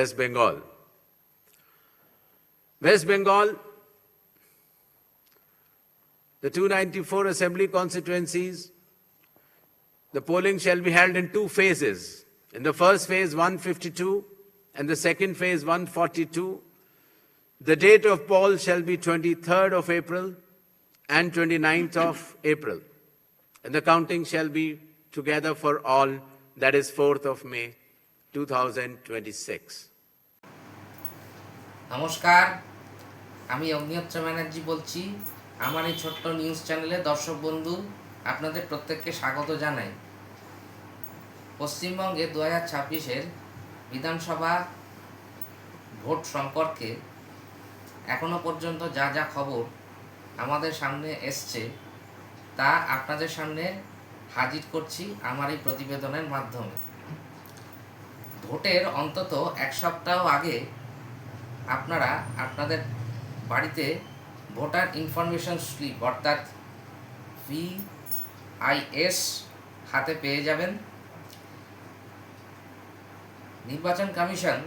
West Bengal. West Bengal, the 294 assembly constituencies, the polling shall be held in two phases. In the first phase, 152, and the second phase, 142. The date of poll shall be 23rd of April and 29th of April. And the counting shall be together for all, that is 4th of May, 2026. নমস্কার, আমি অগ্নিহোত্র ব্যানার্জি বলছি। আমার এই ছোট্ট news চ্যানেলে দর্শক বন্ধু আপনাদের প্রত্যেককে স্বাগত জানাই। পশ্চিমবঙ্গে 2026-এর বিধানসভা ভোট সম্পর্কে এখনো পর্যন্ত যা যা খবর আমাদের সামনে এসছে তা আপনাদের সামনে হাজির করছি আমার এই প্রতিবেদনের মাধ্যমে। ভোটের অন্তত এক সপ্তাহ আগে আপনারা আপনাদের বাড়িতে ভোটার ইনফরমেশন স্লিপ অর্থাৎ VIS হাতে পেয়ে যাবেন। নির্বাচন কমিশন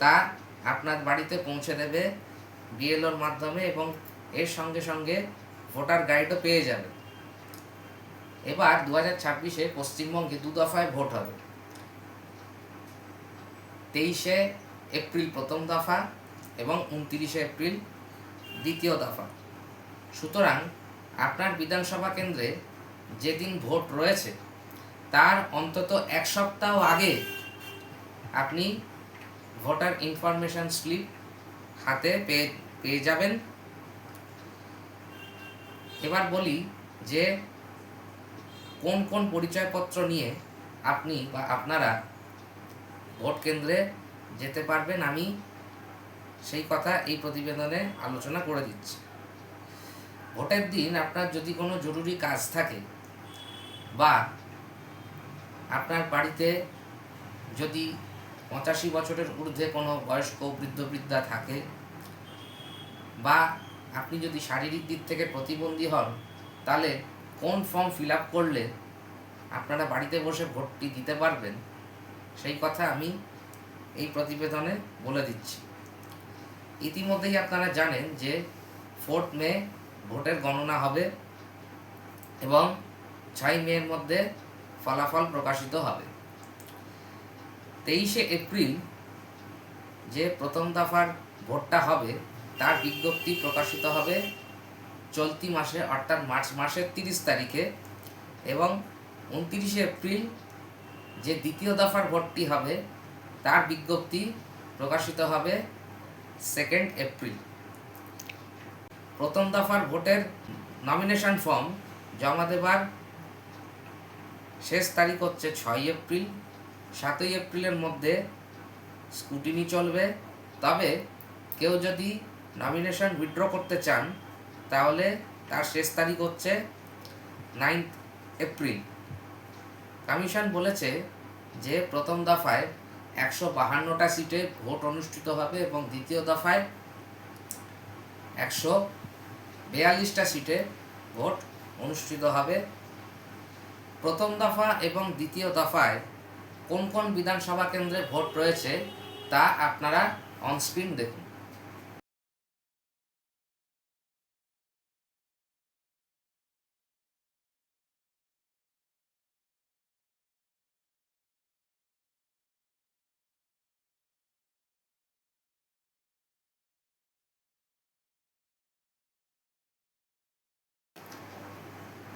তা আপনার বাড়িতে পৌঁছে দেবে BLOর মাধ্যমে এবং এর সঙ্গে সঙ্গে ভোটার গাইডও পেয়ে যাবেন। এবার 2026-এ পশ্চিমবঙ্গে দু দফায় ভোট হবে। 23শে এপ্রিল প্রথম দফা এবং 29শে এপ্রিল দ্বিতীয় দফা। সুতরাং আপনার বিধানসভা কেন্দ্রে যেদিন ভোট রয়েছে তার অন্তত এক সপ্তাহ আগে আপনি ভোটার ইনফরমেশন স্লিপ হাতে পেয়ে যাবেন। এবার বলি যে কোন কোন পরিচয়পত্র নিয়ে আপনি বা আপনারা ভোট কেন্দ্রে যেতে পারবেন, আমি সেই কথা এই প্রতিবেদনে আলোচনা করে দিচ্ছি। ভোটের দিন আপনার যদি কোনো জরুরি কাজ থাকে বা আপনার বাড়িতে যদি 85 বছরের ঊর্ধ্বে কোনো বয়স্ক বৃদ্ধা থাকে বা আপনি যদি শারীরিক দিক থেকে প্রতিবন্ধী হন, তাহলে কোন ফর্ম ফিল আপ করলে আপনারা বাড়িতে বসে ভোটটি দিতে পারবেন সেই কথা আমি এই প্রতিবেদনে বলে দিচ্ছি। ইতিমধ্যেই আপনারা জানেন যে 4 মে ভোটের গণনা হবে এবং 6 মের মধ্যে ফলাফল প্রকাশিত হবে। 23শে এপ্রিল যে প্রথম দফার ভোটটা হবে তার বিজ্ঞপ্তি প্রকাশিত হবে চলতি মাসে অর্থাৎ মার্চ মাসের 30 তারিখে এবং 29শে এপ্রিল যে দ্বিতীয় দফার ভোটটি হবে তার বিজ্ঞপ্তি প্রকাশিত হবে 2nd এপ্রিল। প্রথম দফার ভোটের নমিনেশন ফর্ম জমা দেবার শেষ তারিখ হচ্ছে 6 এপ্রিল। 7 এপ্রিলের মধ্যে স্ক্রুটিনি চলবে। তবে কেউ যদি নমিনেশন উইথড্র করতে চান তাহলে তার শেষ তারিখ হচ্ছে 9 এপ্রিল। কমিশন বলেছে যে প্রথম দফায় 152টা সিটে ভোট অনুষ্ঠিত হবে এবং দ্বিতীয় দফায় 142টা সিটে ভোট অনুষ্ঠিত হবে। প্রথম দফা এবং দ্বিতীয় দফায় কোন কোন বিধানসভা কেন্দ্রে ভোট রয়েছে তা আপনারা অনস্ক্রিন দেখুন।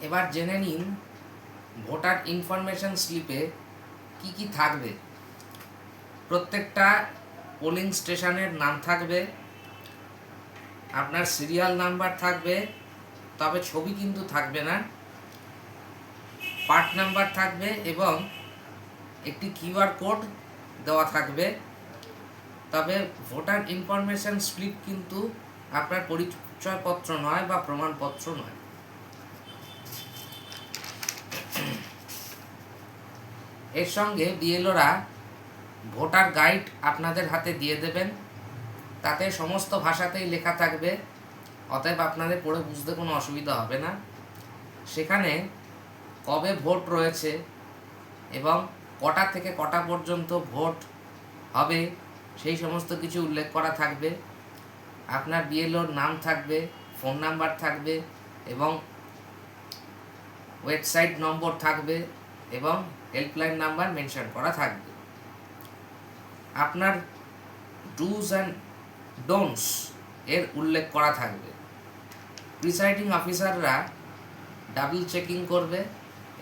এবার জেনে নিন ভোটার ইনফরমেশন স্লিপে কি কি থাকবে। প্রত্যেকটা পোলিং স্টেশনের নাম থাকবে, আপনার সিরিয়াল নাম্বার থাকবে, তবে ছবি কিন্তু থাকবে না, পার্ট নাম্বার থাকবে এবং একটি QR কোড দেওয়া থাকবে। তবে ভোটার ইনফরমেশন স্লিপ কিন্তু আপনার পরিচয়পত্র নয় বা প্রমাণপত্র নয়। এর সঙ্গে BLOরা ভোটার গাইড আপনাদের হাতে দিয়ে দেবেন। তাতে সমস্ত ভাষাতেই লেখা থাকবে, অতএব আপনাদের পড়ে বুঝতে কোনো অসুবিধা হবে না। সেখানে কবে ভোট রয়েছে এবং কটা থেকে কটা পর্যন্ত ভোট হবে সেই সমস্ত কিছু উল্লেখ করা থাকবে। আপনার বিএলওর নাম থাকবে, ফোন নাম্বার থাকবে এবং ওয়েবসাইট নম্বর থাকবে এবং হেল্পলাইন নাম্বার মেনশন করা থাকবে। আপনার ডুজ অ্যান্ড ডোন্টস এর উল্লেখ করা থাকবে। প্রিসাইডিং অফিসাররা ডাবল চেকিং করবে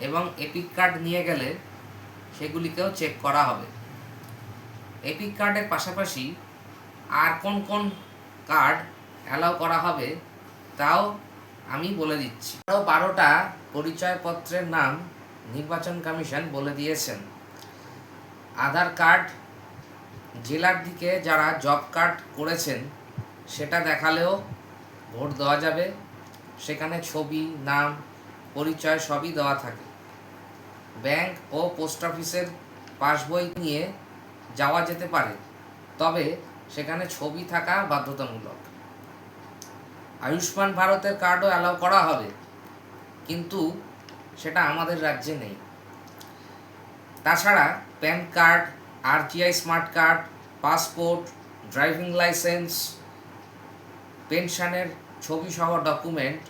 এবং এপিক কার্ড নিয়ে গেলে সেগুলিকেও চেক করা হবে। এপিক কার্ডের পাশাপাশি আর কোন কোন কার্ড অ্যালাউ করা হবে তাও আমি বলে দিচ্ছি। আরও 12টা পরিচয়পত্রের নাম নির্বাচন কমিশন বলে দিয়েছেন। আধার কার্ড, জেলার দিকে যারা জব কার্ড করেছেন সেটা দেখালেও ভোট দেওয়া যাবে। সেখানে ছবি, নাম, পরিচয় সবই দেওয়া থাকে। ব্যাংক ও পোস্ট অফিসের পাসবই নিয়ে যাওয়া যেতে পারে, তবে সেখানে ছবি থাকা বাধ্যতামূলক। আয়ুষ্মান ভারতের কার্ডও অ্যালাউ করা হবে, কিন্তু সেটা আমাদের রাজ্যে নেই। তাছাড়া pan card, RTI smart card, passport, driving licence, পেনশনের ছবি সহ ডকুমেন্ট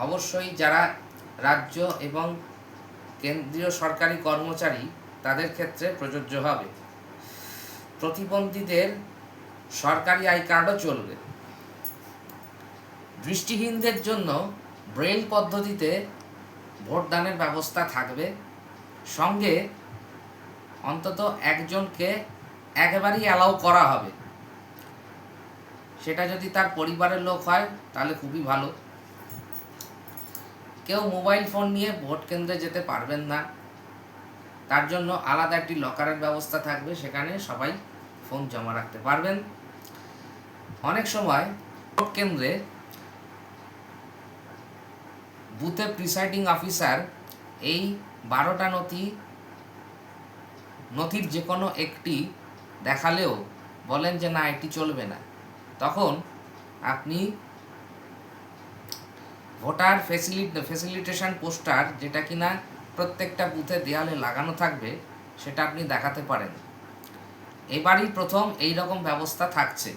অবশ্যই যারা রাজ্য এবং কেন্দ্রীয় সরকারি কর্মচারী তাদের ক্ষেত্রে প্রযোজ্য হবে। প্রতিবন্ধীদের সরকারি আই কার্ডও চলবে। দৃষ্টিহীনদের জন্য ব্রেইল পদ্ধতিতে ভোটদানের ব্যবস্থা থাকবে। সঙ্গে অন্তত একজনকে একেবারেই অ্যালাউ করা হবে। সেটা যদি তার পরিবারের লোক হয় তাহলে খুবই ভালো। কেউ মোবাইল ফোন নিয়ে ভোট কেন্দ্রে যেতে পারবেন না, তার জন্য আলাদা একটি লকারের ব্যবস্থা থাকবে, সেখানে সবাই ফোন জমা রাখতে পারবেন। অনেক সময় ভোট কেন্দ্রে বুথে প্রিসাইডিং অফিসার এই 12টা নথির যে কোনো একটি দেখালেও বলেন যে না এটি চলবে না, তখন আপনি ভোটার ফেসিলিটেশন পোস্টার, যেটা কিনা প্রত্যেকটা বুথে দেয়ালে লাগানো থাকবে, সেটা আপনি দেখাতে পারেন। এবারই প্রথম এই রকম ব্যবস্থা থাকছে।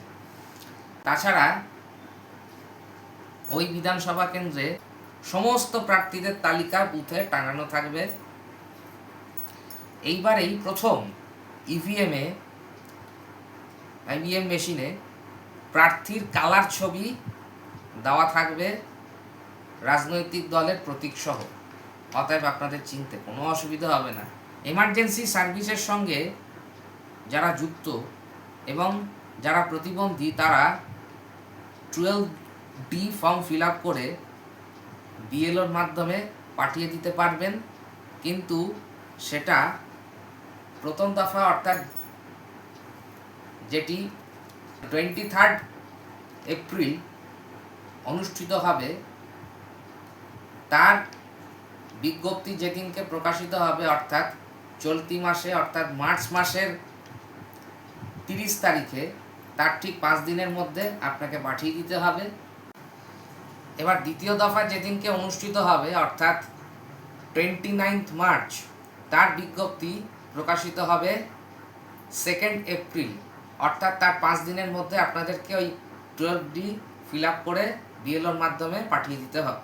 তাছাড়া ওই বিধানসভা কেন্দ্রে সমস্ত প্রার্থীদের তালিকা বুথে টাঙানো থাকবে। এইবারেই প্রথম ইভিএম মেশিনে প্রার্থীর কালার ছবি দেওয়া থাকবে রাজনৈতিক দলের প্রতীক সহ। অতএব আপনাদের চিনতে কোনো অসুবিধা হবে না। এমার্জেন্সি সার্ভিসের সঙ্গে যারা যুক্ত এবং যারা প্রতিবন্ধী তারা 12D ফর্ম ফিল আপ করে বিএলওর মাধ্যমে পাঠিয়ে দিতে পারবেন, কিন্তু সেটা প্রথম দফা অর্থাৎ যেটি 23 এপ্রিল অনুষ্ঠিত হবে, তার বিজ্ঞপ্তি যেদিনকে প্রকাশিত হবে অর্থাৎ চলতি মাসে অর্থাৎ মার্চ মাসের 30 তারিখে, তার ঠিক 5 দিনের মধ্যে আপনাকে পাঠিয়ে দিতে হবে। এবার দ্বিতীয় দফা যেদিনকে অনুষ্ঠিত হবে অর্থাৎ 29 মার্চ, তার বিজ্ঞপ্তি প্রকাশিত হবে 2 এপ্রিল, অর্থাৎ তার 5 দিনের মধ্যে আপনাদেরকে ওই 12D ফিল আপ করে বিএলওর মাধ্যমে পাঠিয়ে দিতে হবে।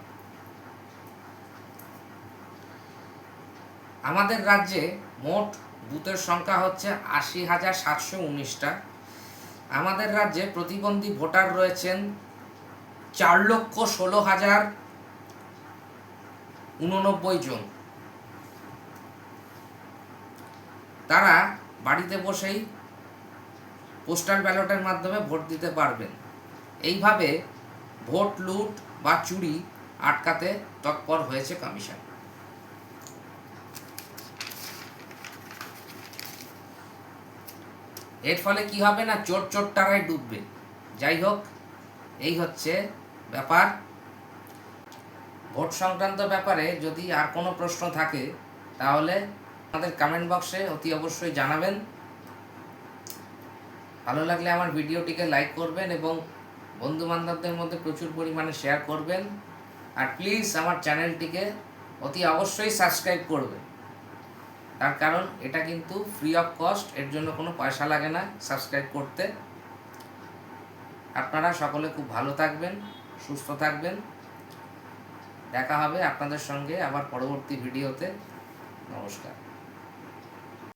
আমাদের রাজ্যে মোট বুথের সংখ্যা হচ্ছে 80,719টা। আমাদের রাজ্যে প্রতিবন্ধী ভোটার রয়েছেন 4,16,089 জন। তারা বাড়িতে বসেই পোস্টাল ব্যালটের মাধ্যমে ভোট দিতে পারবেন। এইভাবে ভোট লুট বা চুরি আটকাতে তৎপর হয়েছে কমিশন। এর ফলে কি হবে না, চোর টাকায় ডুববে। যাই হোক, এই হচ্ছে ব্যাপার। ভোট সংক্রান্ত ব্যাপারে যদি আর কোনো প্রশ্ন থাকে তাহলে আমাদের কমেন্ট বক্সে অতি অবশ্যই জানাবেন। ভালো লাগলে আমার ভিডিওটিকে লাইক করবেন এবং বন্ধু বান্ধবদের মধ্যে প্রচুর পরিমাণে শেয়ার করবেন। আর প্লিজ আমার চ্যানেলটিকে অতি অবশ্যই সাবস্ক্রাইব করবেন। তার কারণ এটা কিন্তু ফ্রি অফ কস্ট, এর জন্য কোনো পয়সা লাগে না সাবস্ক্রাইব করতে। আপনারা সকলে খুব ভালো থাকবেন, সুস্থ থাকবেন। দেখা হবে আপনাদের সঙ্গে আবার পরবর্তী ভিডিওতে। নমস্কার।